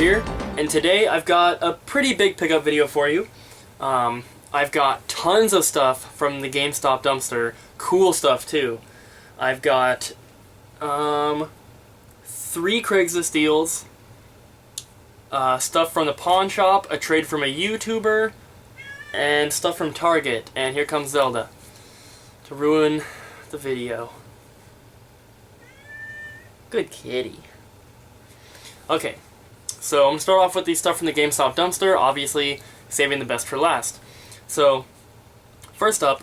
here, and today I've got a pretty big pickup video for you. I've got tons of stuff from the GameStop dumpster, cool stuff too. I've got 3 Craigslist deals, stuff from the pawn shop, a trade from a YouTuber, and stuff from Target. And here comes Zelda to ruin the video. Good kitty. Okay, so I'm going to start off with the stuff from the GameStop dumpster, obviously saving the best for last. So, first up,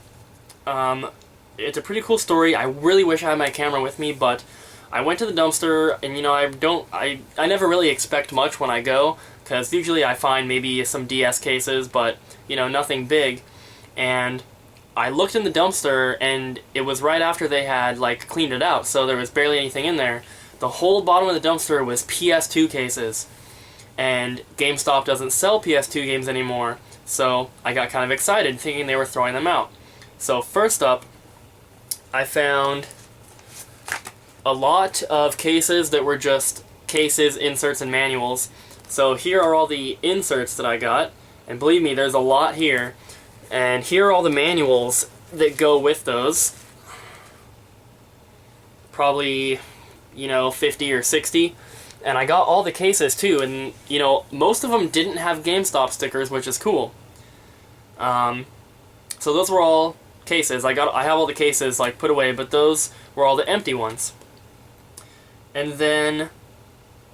it's a pretty cool story. I really wish I had my camera with me, but I went to the dumpster, and you know, I never really expect much when I go, because usually I find maybe some DS cases, but, you know, nothing big. And I looked in the dumpster, and it was right after they had, like, cleaned it out, so there was barely anything in there. The whole bottom of the dumpster was PS2 cases, and GameStop doesn't sell PS2 games anymore, so I got kind of excited thinking they were throwing them out. So first up, I found a lot of cases that were just cases, inserts, and manuals. So here are all the inserts that I got, and believe me, there's a lot here. And here are all the manuals that go with those. Probably, you know, 50 or 60. And I got all the cases too, and you know, most of them didn't have GameStop stickers, which is cool. So those were all cases. I have all the cases like put away, but those were all the empty ones. And then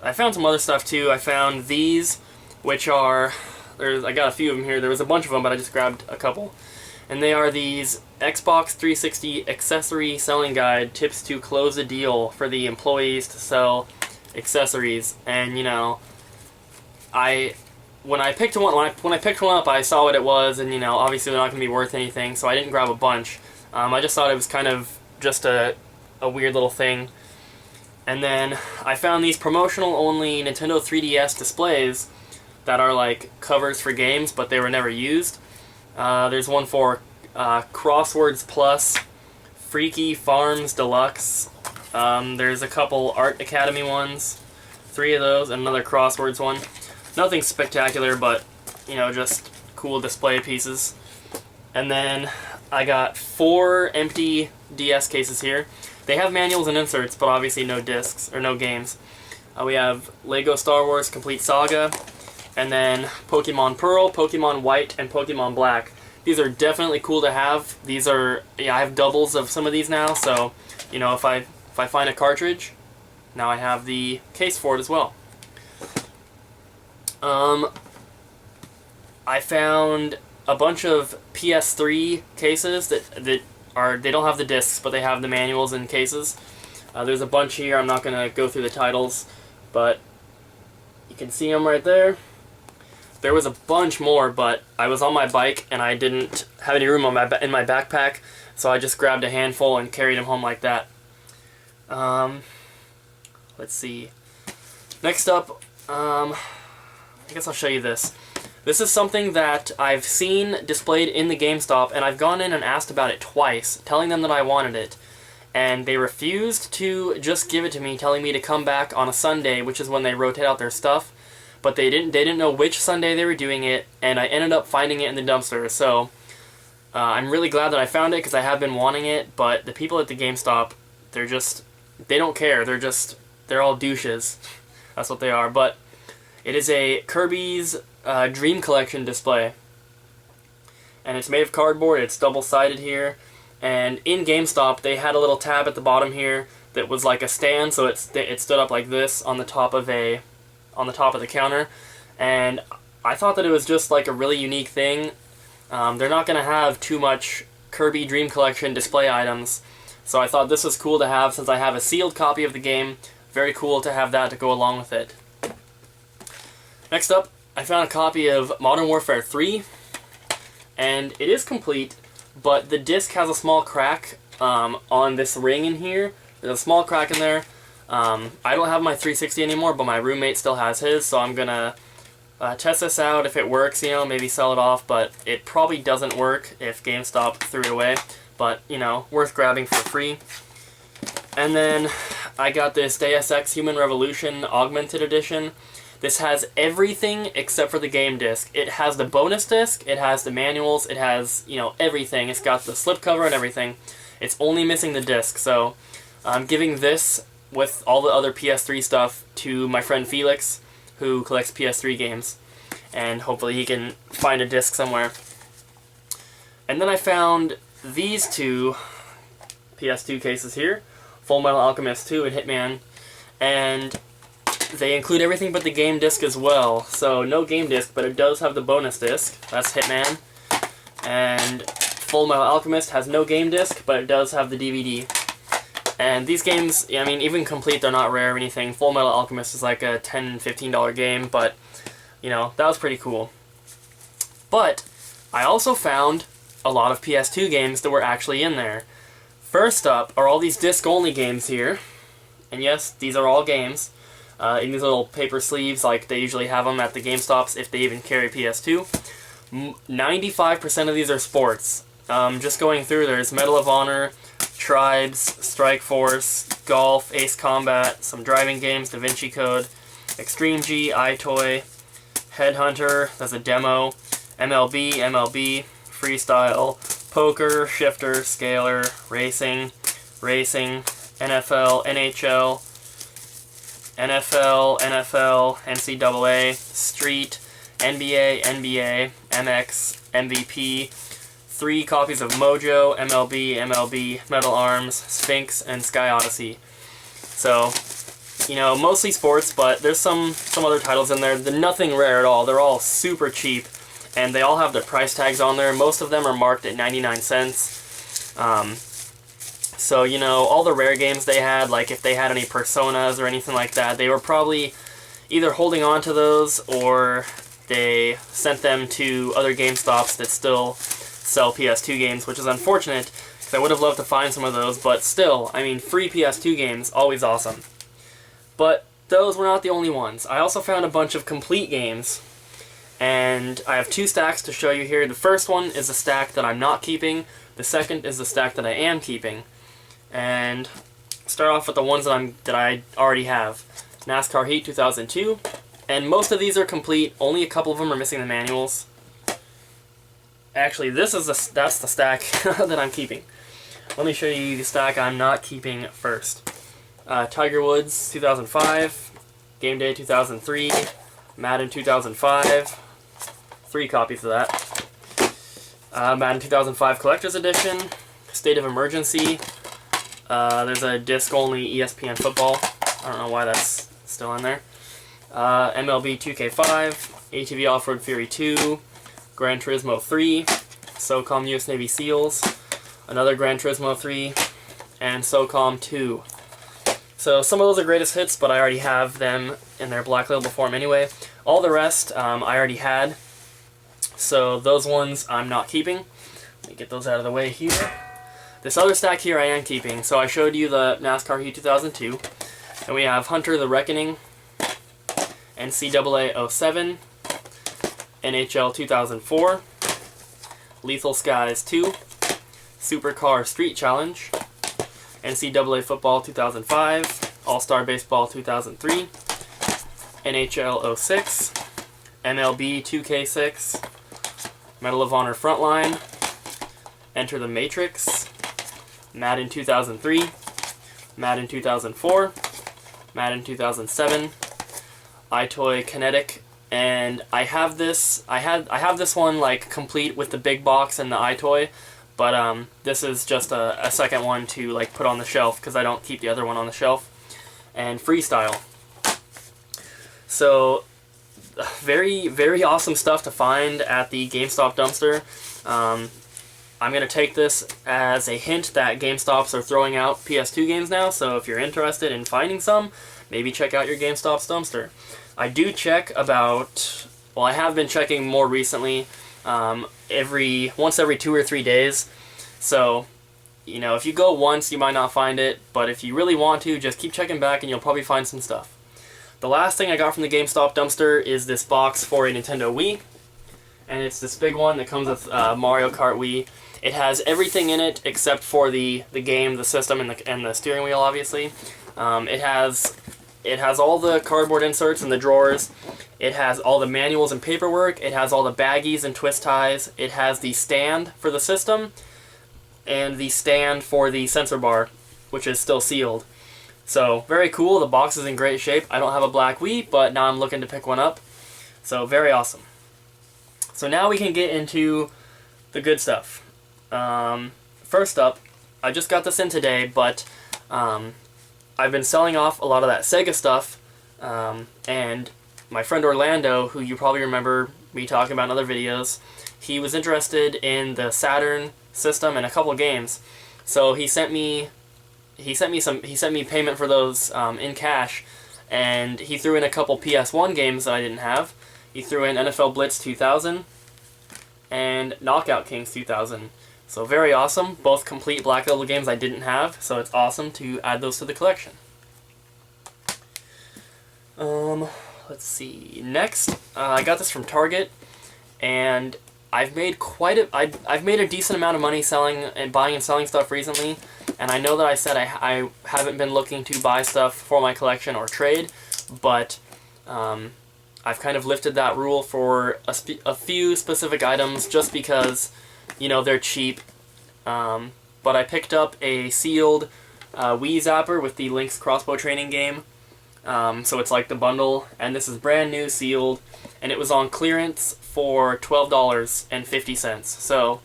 I found some other stuff too. I found these, which are, I got a few of them here. There was a bunch of them, but I just grabbed a couple. And they are these Xbox 360 accessory selling guide, tips to close a deal for the employees to sell accessories. And you know, when I picked one up, I saw what it was, and you know, obviously they're not going to be worth anything, so I didn't grab a bunch. I just thought it was kind of just a weird little thing. And then I found these promotional only Nintendo 3DS displays that are like covers for games, but they were never used. There's one for Crosswords Plus, Freaky Farms Deluxe. There's a couple Art Academy ones, 3 of those, and another Crosswords one. Nothing spectacular, but you know, just cool display pieces. And then I got 4 empty DS cases here. They have manuals and inserts, but obviously no discs, or no games. We have Lego Star Wars Complete Saga, and then Pokemon Pearl, Pokemon White, and Pokemon Black. These are definitely cool to have. These are, yeah, I have doubles of some of these now, so, you know, if I find a cartridge, now I have the case for it as well. I found a bunch of PS3 cases that they don't have the discs, but they have the manuals and cases. There's a bunch here. I'm not going to go through the titles, but you can see them right there. There was a bunch more, but I was on my bike and I didn't have any room in my backpack, so I just grabbed a handful and carried them home like that. Let's see. Next up, I guess I'll show you this. This is something that I've seen displayed in the GameStop, and I've gone in and asked about it twice, telling them that I wanted it. And they refused to just give it to me, telling me to come back on a Sunday, which is when they rotate out their stuff. But they didn't know which Sunday they were doing it, and I ended up finding it in the dumpster. So I'm really glad that I found it, because I have been wanting it, but the people at the GameStop, they don't care. They're all douches. That's what they are. But it is a Kirby's Dream Collection display. And it's made of cardboard. It's double-sided here. And in GameStop, they had a little tab at the bottom here that was like a stand, so it stood up like this on the top of the counter. And I thought that it was just like a really unique thing. They're not going to have too much Kirby Dream Collection display items, so I thought this was cool to have since I have a sealed copy of the game. Very cool to have that to go along with it. Next up, I found a copy of Modern Warfare 3, and it is complete, but the disc has a small crack on this ring in here. There's a small crack in there. I don't have my 360 anymore, but my roommate still has his, so I'm gonna test this out. If it works, you know, maybe sell it off, but it probably doesn't work if GameStop threw it away. But, you know, worth grabbing for free. And then I got this Deus Ex Human Revolution Augmented Edition. This has everything except for the game disc. It has the bonus disc, it has the manuals, it has, you know, everything. It's got the slipcover and everything. It's only missing the disc, so I'm giving this with all the other PS3 stuff to my friend Felix, who collects PS3 games, and hopefully he can find a disc somewhere. And then I found these two PS2 cases here, Full Metal Alchemist 2 and Hitman, and they include everything but the game disc as well. So no game disc, but it does have the bonus disc. That's Hitman. And Full Metal Alchemist has no game disc, but it does have the DVD. And these games, I mean, even complete, they're not rare or anything. Full Metal Alchemist is like a $10, $15 game, but, you know, that was pretty cool. But I also found a lot of PS2 games that were actually in there. First up are all these disc-only games here. And yes, these are all games. In these little paper sleeves, like they usually have them at the GameStops, if they even carry PS2. 95% of these are sports. Just going through, there's Medal of Honor, Tribes, Strike Force, Golf, Ace Combat, some driving games, Da Vinci Code, Extreme G, iToy, Headhunter, that's a demo, MLB, Freestyle, Poker, Shifter, Scalar, Racing, NFL, NFL, NCAA, Street, NBA, MX, MVP, 3 copies of Mojo, MLB, Metal Arms, Sphinx, and Sky Odyssey. So, you know, mostly sports, but there's some other titles in there. They're nothing rare at all. They're all super cheap, and they all have their price tags on there. Most of them are marked at 99 cents. So, you know, all the rare games they had, like if they had any Personas or anything like that, they were probably either holding on to those or they sent them to other GameStops that still sell PS2 games, which is unfortunate, because I would have loved to find some of those, but still, I mean, free PS2 games, always awesome. But those were not the only ones. I also found a bunch of complete games, and I have 2 stacks to show you here. The first one is a stack that I'm not keeping, the second is the stack that I am keeping. And start off with the ones that I already have. NASCAR Heat 2002, and most of these are complete, only a couple of them are missing the manuals. Actually, that's the stack that I'm keeping. Let me show you the stack I'm not keeping first. Tiger Woods 2005, Game Day 2003, Madden 2005, 3 copies of that. Madden 2005 Collector's Edition, State of Emergency. There's a disc-only ESPN football. I don't know why that's still in there. MLB 2K5, ATV Off-Road Fury 2, Gran Turismo 3, SOCOM US Navy SEALs, another Gran Turismo 3, and SOCOM 2. So some of those are greatest hits, but I already have them in their black label form anyway. All the rest I already had, so those ones I'm not keeping. Let me get those out of the way here. This other stack here I am keeping. So I showed you the NASCAR Heat 2002, and we have Hunter the Reckoning, NCAA 07, NHL 2004, Lethal Skies 2, Supercar Street Challenge, NCAA Football 2005, All-Star Baseball 2003, NHL 06, MLB 2K6, Medal of Honor Frontline, Enter the Matrix, Madden 2003, Madden 2004, Madden 2007, iToy Kinetic, and I have this one like complete with the big box and the iToy, but this is just a second one to like put on the shelf because I don't keep the other one on the shelf. And Freestyle. So very, very awesome stuff to find at the GameStop dumpster. I'm going to take this as a hint that GameStops are throwing out PS2 games now, so if you're interested in finding some, maybe check out your GameStop's dumpster. I do check about, well, I have been checking more recently, once every 2 or 3 days, so, you know, if you go once, you might not find it, but if you really want to, just keep checking back and you'll probably find some stuff. The last thing I got from the GameStop dumpster is this box for a Nintendo Wii, and it's this big one that comes with Mario Kart Wii. It has everything in it except for the game, the system, and the steering wheel, obviously. It has It has all the cardboard inserts in the drawers. It has all the manuals and paperwork. It has all the baggies and twist ties. It has the stand for the system and the stand for the sensor bar, which is still sealed. So, very cool. The box is in great shape. I don't have a black Wii, but now I'm looking to pick one up. So, very awesome. So now we can get into the good stuff. First up, I just got this in today, but I've been selling off a lot of that Sega stuff, and my friend Orlando, who you probably remember me talking about in other videos, he was interested in the Saturn system and a couple of games. So he sent me payment for those in cash, and he threw in a couple PS1 games that I didn't have. He threw in NFL Blitz 2000 and Knockout Kings 2000. So very awesome. Both complete Black Label games I didn't have, so it's awesome to add those to the collection. Let's see. Next, I got this from Target, and I've made I've made a decent amount of money selling and buying and selling stuff recently, and I know that I said I haven't been looking to buy stuff for my collection or trade, but I've kind of lifted that rule for a few specific items just because, you know, they're cheap. But I picked up a sealed Wii Zapper with the Link's crossbow training game. So it's like the bundle, and this is brand new, sealed, and it was on clearance for $12.50. So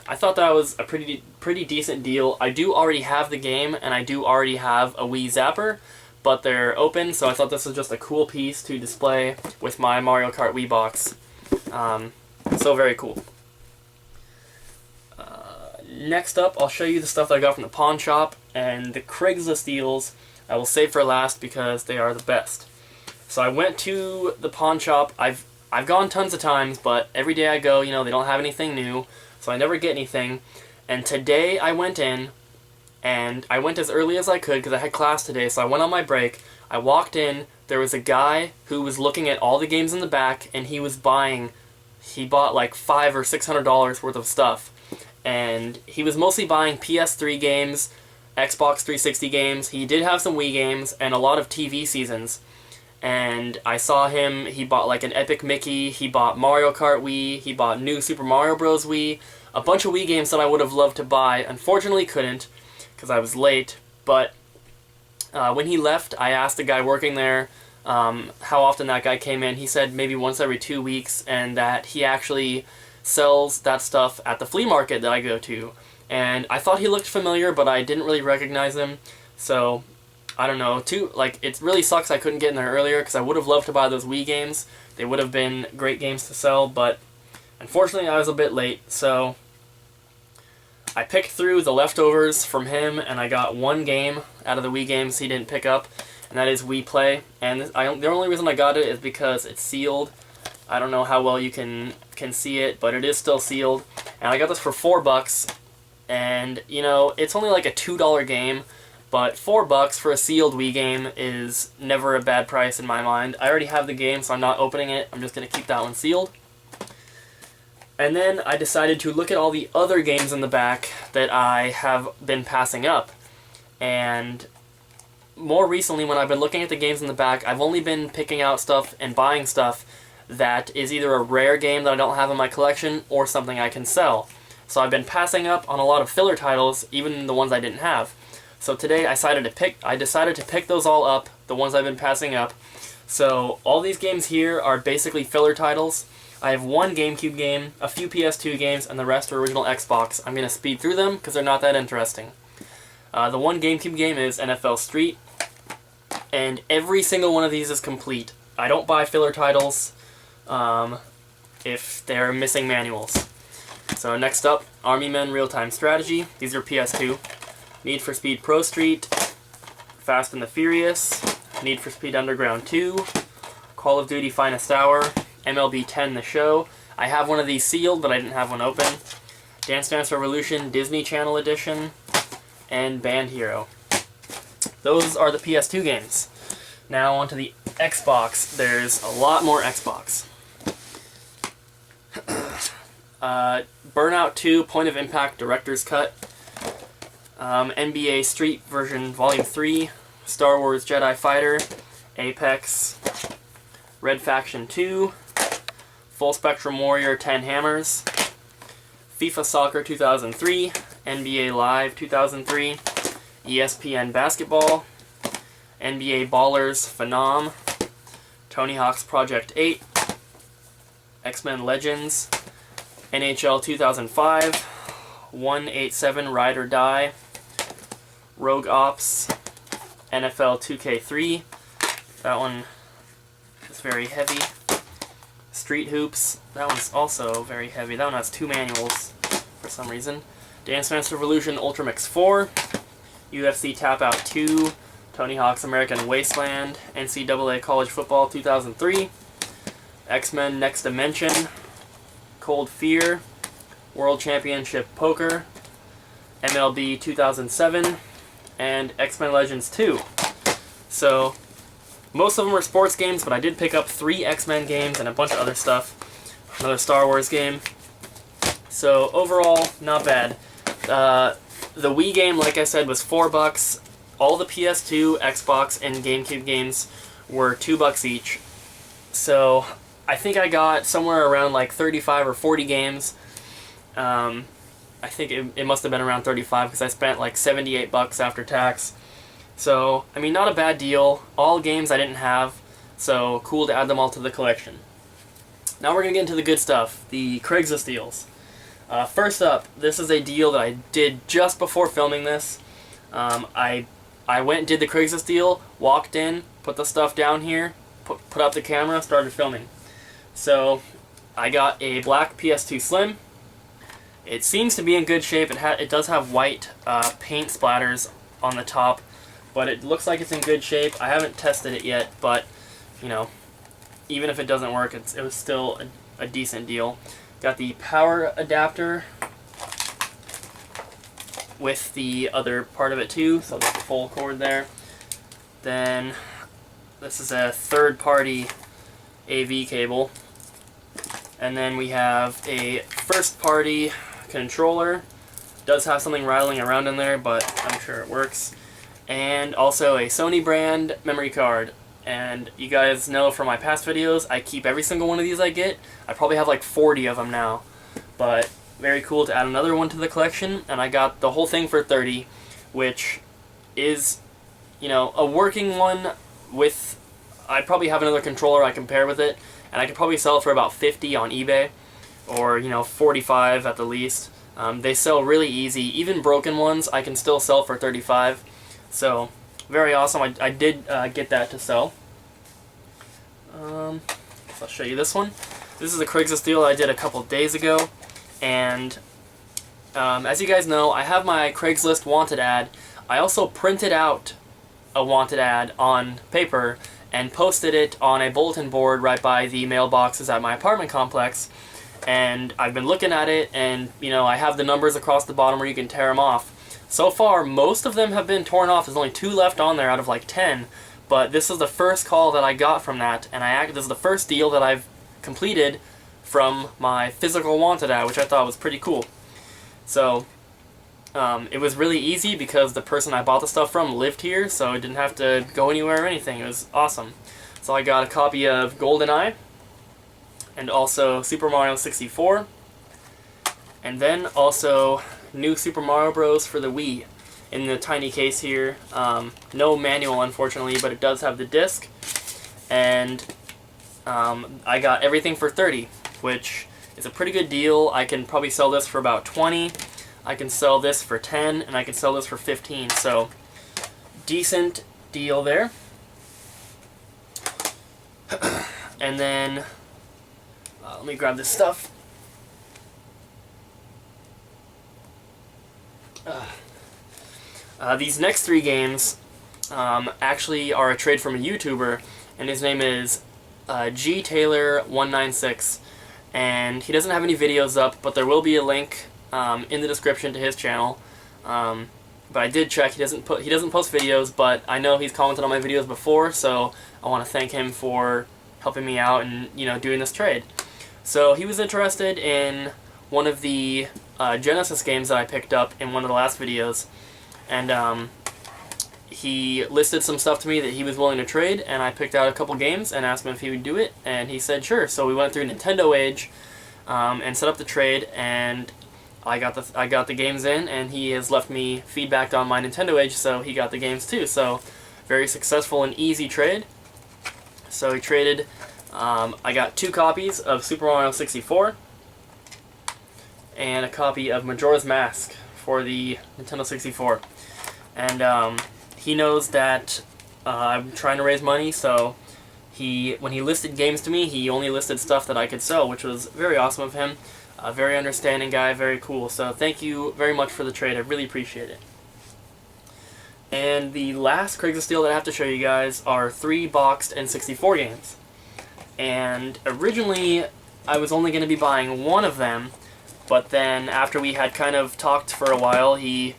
I thought that was a pretty decent deal. I do already have the game, and I do already have a Wii Zapper, but they're open, so I thought this was just a cool piece to display with my Mario Kart Wii box. So very cool. Next up, I'll show you the stuff that I got from the pawn shop, and the Craigslist deals I will save for last because they are the best. So I went to the pawn shop. I've gone tons of times, but every day I go, you know, they don't have anything new, so I never get anything. And today I went in, and I went as early as I could because I had class today, so I went on my break. I walked in, there was a guy who was looking at all the games in the back, and he bought like $500 or $600 worth of stuff. And he was mostly buying PS3 games, Xbox 360 games. He did have some Wii games, and a lot of TV seasons. And I saw him, he bought like an Epic Mickey, he bought Mario Kart Wii, he bought new Super Mario Bros. Wii, a bunch of Wii games that I would have loved to buy. Unfortunately couldn't, because I was late, but when he left, I asked the guy working there how often that guy came in. He said maybe once every 2 weeks, and that he actually sells that stuff at the flea market that I go to. And I thought he looked familiar, but I didn't really recognize him, so I don't know. It really sucks I couldn't get in there earlier, because I would have loved to buy those Wii games. They would have been great games to sell, but unfortunately I was a bit late, so I picked through the leftovers from him, and I got one game out of the Wii games he didn't pick up, and that is Wii Play. And the only reason I got it is because it's sealed. I don't know how well you can see it, but it is still sealed. And I got this for $4, and, you know, it's only like a $2 game, but $4 for a sealed Wii game is never a bad price in my mind. I already have the game, so I'm not opening it. I'm just going to keep that one sealed. And then I decided to look at all the other games in the back that I have been passing up. And more recently, when I've been looking at the games in the back, I've only been picking out stuff and buying stuff that is either a rare game that I don't have in my collection or something I can sell. So I've been passing up on a lot of filler titles, even the ones I didn't have. So today I decided to pick those all up, the ones I've been passing up. So all these games here are basically filler titles. I have one GameCube game, a few PS2 games, and the rest are original Xbox. I'm going to speed through them because they're not that interesting. The one GameCube game is NFL Street, and every single one of these is complete. I don't buy filler titles if they're missing manuals. So next up, Army Men Real-Time Strategy. These are PS2. Need for Speed Prostreet, Fast and the Furious, Need for Speed Underground 2, Call of Duty Finest Hour, MLB 10 The Show. I have one of these sealed, but I didn't have one open. Dance Dance Revolution Disney Channel Edition, and Band Hero. Those are the PS2 games. Now onto the Xbox. There's a lot more Xbox. Burnout 2 Point of Impact Director's Cut, NBA Street version Volume 3, Star Wars Jedi Fighter, Apex, Red Faction 2, Full Spectrum Warrior 10 Hammers, FIFA Soccer 2003, NBA Live 2003, ESPN Basketball, NBA Ballers Phenom, Tony Hawk's Project 8, X-Men Legends, NHL 2005, 187 Ride or Die, Rogue Ops, NFL 2K3, that one is very heavy, Street Hoops, that one's also very heavy, that one has 2 manuals for some reason, Dance Dance Revolution Ultra Mix 4, UFC Tap Out 2, Tony Hawk's American Wasteland, NCAA College Football 2003, X-Men Next Dimension, Cold Fear, World Championship Poker, MLB 2007, and X-Men Legends 2. So, most of them are sports games, but I did pick up 3 X-Men games and a bunch of other stuff. Another Star Wars game. So, overall, not bad. The Wii game, like I said, was $4. All the PS2, Xbox, and GameCube games were $2 each. So, I think I got somewhere around like 35 or 40 games. I think it must have been around 35 because I spent like $78 after tax. So, I mean, not a bad deal. All games I didn't have, so cool to add them all to the collection. Now we're going to get into the good stuff, the Craigslist deals. First up, this is a deal that I did just before filming this. I went and did the Craigslist deal, walked in, put the stuff down here, put up the camera, started filming. So, I got a black PS2 Slim. It seems to be in good shape. It does have white paint splatters on the top, but it looks like it's in good shape. I haven't tested it yet, but, you know, even if it doesn't work, it was still a decent deal. Got the power adapter with the other part of it too, so the full cord there. Then this is a third-party AV cable. And then we have a first-party controller. Does have something rattling around in there, but I'm sure it works. And also a Sony brand memory card. And you guys know from my past videos, I keep every single one of these I get. I probably have like 40 of them now. But very cool to add another one to the collection. And I got the whole thing for $30, which is, you know, a working one with... I probably have another controller I can pair with it. And I could probably sell it for about $50 on eBay. Or, you know, $45 at the least. They sell really easy. Even broken ones I can still sell for $35. So, very awesome. I did get that to sell. So I'll show you this one. This is a Craigslist deal I did a couple days ago. And as you guys know, I have my Craigslist wanted ad. I also printed out a wanted ad on paper and posted it on a bulletin board right by the mailboxes at my apartment complex. And I've been looking at it, and you know, I have the numbers across the bottom where you can tear them off. So far, most of them have been torn off. There's only 2 left on there out of like 10. But this is the first call that I got from that, and this is the first deal that I've completed from my physical wanted ad, which I thought was pretty cool. So, it was really easy because the person I bought the stuff from lived here, so I didn't have to go anywhere or anything. It was awesome. So I got a copy of GoldenEye, and also Super Mario 64, and then also new Super Mario Bros. For the Wii in the tiny case here. No manual, unfortunately, but it does have the disc. And I got everything for $30, which is a pretty good deal. I can probably sell this for about $20. I can sell this for $10, and I can sell this for $15. So, decent deal there. And then, let me grab this stuff. These next 3 games actually are a trade from a YouTuber, and his name is GTaylor196, and he doesn't have any videos up, but there will be a link in the description to his channel. But I did check; he doesn't post videos, but I know he's commented on my videos before, so I want to thank him for helping me out and, you know, doing this trade. So he was interested in one of the Genesis games that I picked up in one of the last videos, and he listed some stuff to me that he was willing to trade, and I picked out a couple games and asked him if he would do it, and he said sure. So we went through Nintendo Age and set up the trade, and I got the games in, and he has left me feedback on my Nintendo Age, so he got the games too. So very successful and easy trade. So he traded. I got 2 copies of Super Mario 64 and a copy of Majora's Mask for the Nintendo 64. And he knows that I'm trying to raise money, so when he listed games to me, he only listed stuff that I could sell, which was very awesome of him. A very understanding guy, very cool. So thank you very much for the trade. I really appreciate it. And the last Craigslist deal that I have to show you guys are 3 boxed N64 games. And originally, I was only going to be buying one of them, but then after we had kind of talked for a while, he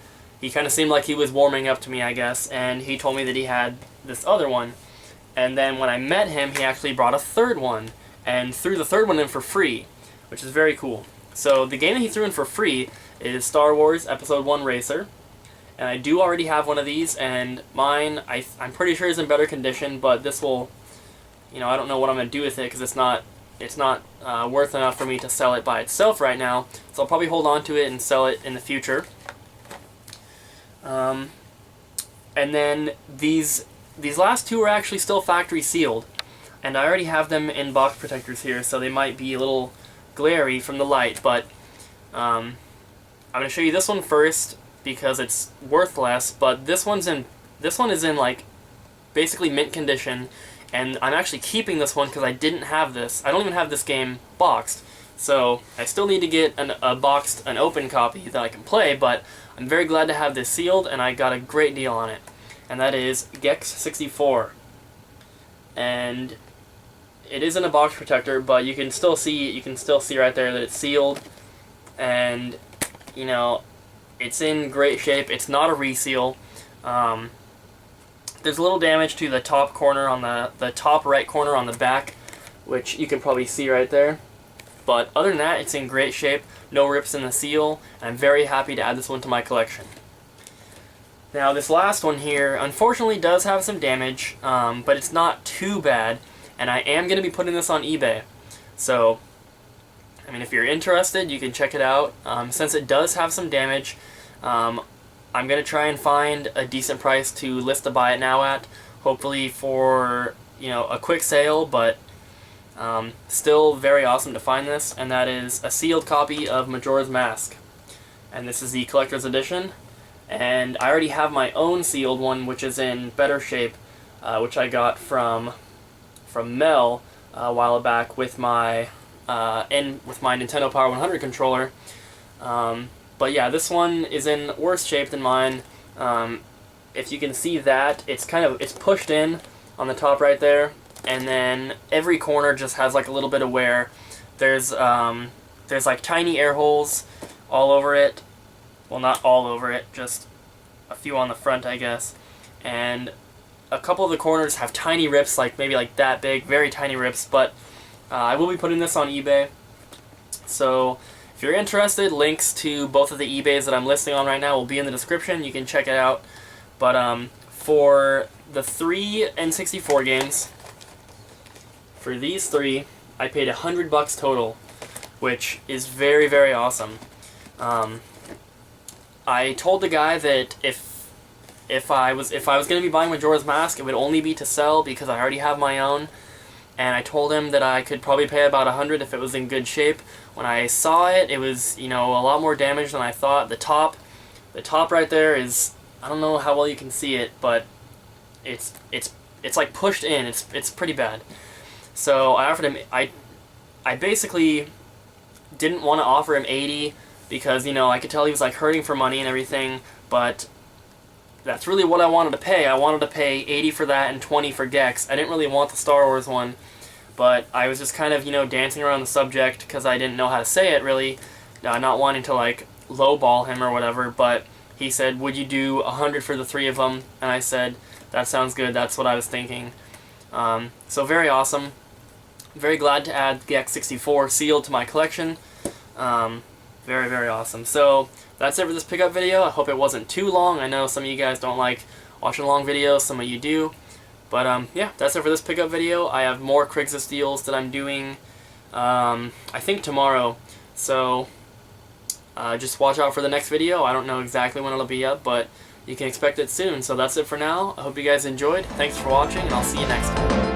kind of seemed like he was warming up to me, I guess, and he told me that he had this other one. And then when I met him, he actually brought a third one, and threw the third one in for free, which is very cool. So the game that he threw in for free is Star Wars Episode 1 Racer, and I do already have one of these, and mine, I'm pretty sure is in better condition, but this will, you know, I don't know what I'm going to do with it, because it's not worth enough for me to sell it by itself right now, so I'll probably hold on to it and sell it in the future. And then these last 2 are actually still factory sealed, and I already have them in box protectors here, so they might be a little glary from the light, but I'm going to show you this one first because it's worth less, but this one is in like basically mint condition, and I'm actually keeping this one because I didn't have this. I don't even have this game boxed, so I still need to get an open copy that I can play, but I'm very glad to have this sealed, and I got a great deal on it, and that is Gex 64. And it isn't a box protector, but you can still see right there that it's sealed, and you know, it's in great shape. It's not a reseal. There's a little damage to the top corner on the top right corner on the back, which you can probably see right there. But other than that, it's in great shape. No rips in the seal, and I'm very happy to add this one to my collection. Now this last one here, unfortunately, does have some damage, but it's not too bad. And I am going to be putting this on eBay. So, I mean, if you're interested, you can check it out. Since it does have some damage, I'm going to try and find a decent price to list to buy it now at. Hopefully for, you know, a quick sale, but still very awesome to find this. And that is a sealed copy of Majora's Mask. And this is the collector's edition. And I already have my own sealed one, which is in better shape, which I got from Mel a while back with my Nintendo Power 100 controller. But yeah, this one is in worse shape than mine. If you can see that, it's pushed in on the top right there, and then every corner just has like a little bit of wear. There's like tiny air holes all over it. Well, not all over it, just a few on the front, I guess. And a couple of the corners have tiny rips, like maybe like that big, very tiny rips, but I will be putting this on eBay. So if you're interested, links to both of the eBays that I'm listing on right now will be in the description. You can check it out. But for the 3 N64 games, for these 3, I paid $100 total, which is very, very awesome. I told the guy that if I was going to be buying Majora's Mask, it would only be to sell because I already have my own. And I told him that I could probably pay about $100 if it was in good shape. When I saw it, it was, you know, a lot more damage than I thought. The top right there is, I don't know how well you can see it, but it's like pushed in. It's pretty bad. So I offered him. I basically didn't want to offer him $80 because, you know, I could tell he was like hurting for money and everything, but that's really what I wanted to pay. I wanted to pay $80 for that and $20 for Gex. I didn't really want the Star Wars one, but I was just kind of, you know, dancing around the subject because I didn't know how to say it really, not wanting to like lowball him or whatever. But he said, "Would you do $100 for the 3 of them?" And I said, "That sounds good. That's what I was thinking." So very awesome. Very glad to add Gex 64 sealed to my collection. Very, very awesome. So that's it for this pickup video. I hope it wasn't too long. I know some of you guys don't like watching long videos, some of you do. But yeah, that's it for this pickup video. I have more Craigslist deals that I'm doing, I think tomorrow. So just watch out for the next video. I don't know exactly when it'll be up, but you can expect it soon. So that's it for now. I hope you guys enjoyed. Thanks for watching, and I'll see you next time.